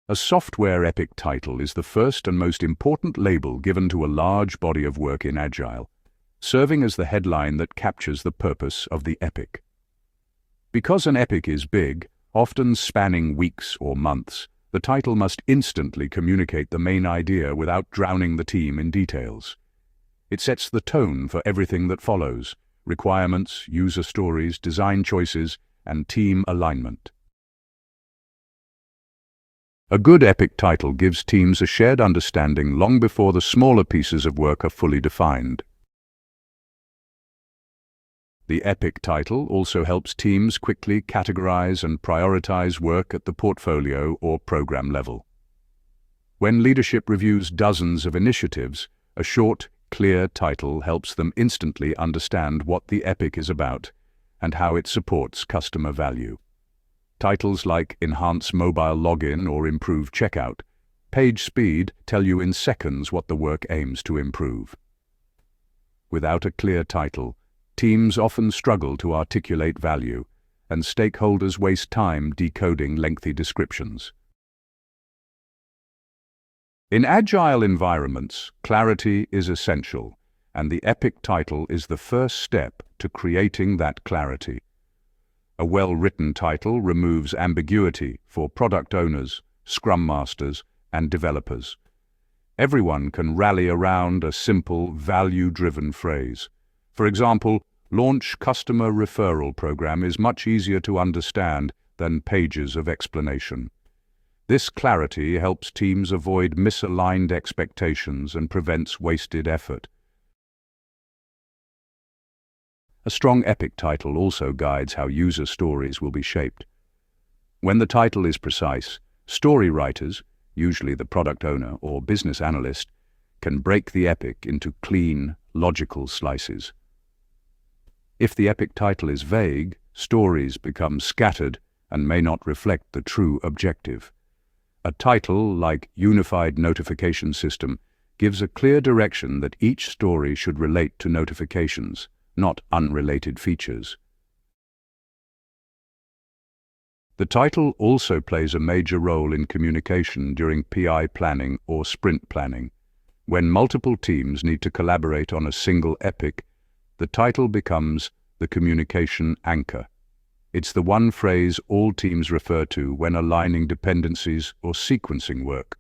A software epic title is the first and most important label given to a large body of work in Agile, serving as the headline that captures the purpose of the epic. Because an epic is big, often spanning weeks or months, the title must instantly communicate the main idea without drowning the team in details. It sets the tone for everything that follows: requirements, user stories, design choices, and team alignment. A good epic title gives teams a shared understanding long before the smaller pieces of work are fully defined. The epic title also helps teams quickly categorize and prioritize work at the portfolio or program level. When leadership reviews dozens of initiatives, a short, clear title helps them instantly understand what the epic is about and how it supports customer value. Titles like Enhance Mobile Login or Improve Checkout, Page Speed tell you in seconds what the work aims to improve. Without a clear title, teams often struggle to articulate value, and stakeholders waste time decoding lengthy descriptions. In Agile environments, clarity is essential, and the epic title is the first step to creating that clarity. A well-written title removes ambiguity for product owners, scrum masters, and developers. Everyone can rally around a simple, value-driven phrase. For example, Launch Customer Referral Program is much easier to understand than pages of explanation. This clarity helps teams avoid misaligned expectations and prevents wasted effort. A strong epic title also guides how user stories will be shaped. When the title is precise, story writers, usually the product owner or business analyst, can break the epic into clean, logical slices. If the epic title is vague, stories become scattered and may not reflect the true objective. A title like Unified Notification System gives a clear direction that each story should relate to notifications, not unrelated features. The title also plays a major role in communication during PI planning or sprint planning. When multiple teams need to collaborate on a single epic, the title becomes the communication anchor. It's the one phrase all teams refer to when aligning dependencies or sequencing work.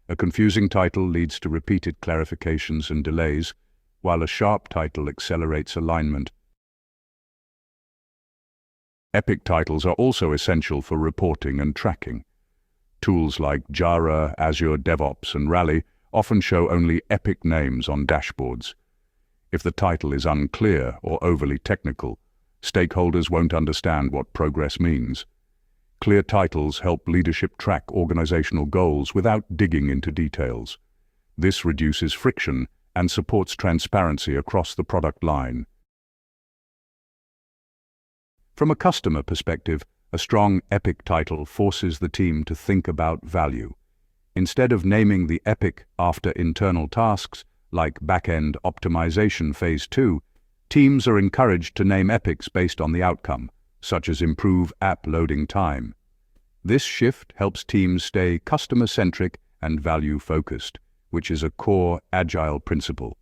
A confusing title leads to repeated clarifications and delays, while a sharp title accelerates alignment. Epic titles are also essential for reporting and tracking. Tools like Jira, Azure DevOps, and Rally often show only epic names on dashboards. If the title is unclear or overly technical, stakeholders won't understand what progress means. Clear titles help leadership track organizational goals without digging into details. This reduces friction and supports transparency across the product line. From a customer perspective, a strong epic title forces the team to think about value. Instead of naming the epic after internal tasks, like back-end optimization phase 2, teams are encouraged to name epics based on the outcome, such as improve app loading time. This shift helps teams stay customer-centric and value-focused, which is a core Agile principle.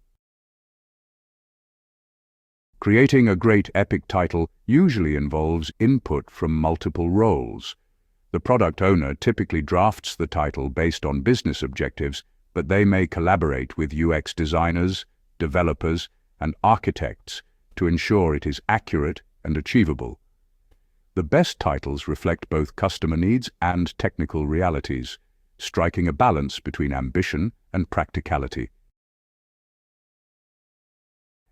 Creating a great epic title usually involves input from multiple roles. The product owner typically drafts the title based on business objectives, but they may collaborate with UX designers, developers, and architects to ensure it is accurate and achievable. The best titles reflect both customer needs and technical realities, striking a balance between ambition and practicality.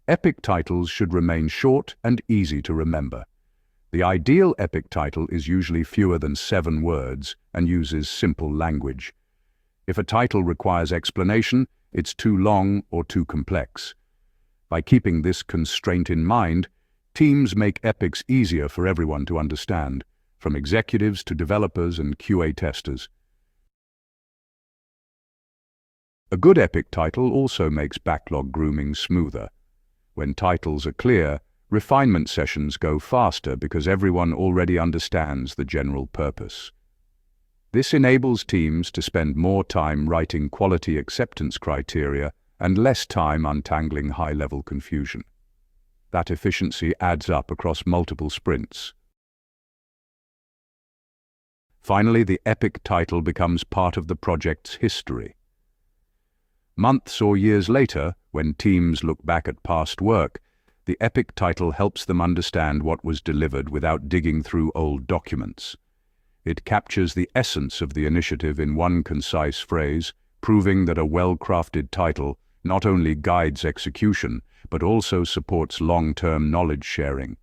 Epic titles should remain short and easy to remember. The ideal epic title is usually fewer than 7 words and uses simple language. If a title requires explanation, it's too long or too complex. By keeping this constraint in mind, teams make epics easier for everyone to understand, from executives to developers and QA testers. A good epic title also makes backlog grooming smoother. When titles are clear, refinement sessions go faster because everyone already understands the general purpose. This enables teams to spend more time writing quality acceptance criteria and less time untangling high-level confusion. That efficiency adds up across multiple sprints. Finally, the epic title becomes part of the project's history. Months or years later, when teams look back at past work, the epic title helps them understand what was delivered without digging through old documents. It captures the essence of the initiative in one concise phrase, proving that a well-crafted title not only guides execution, but also supports long-term knowledge sharing.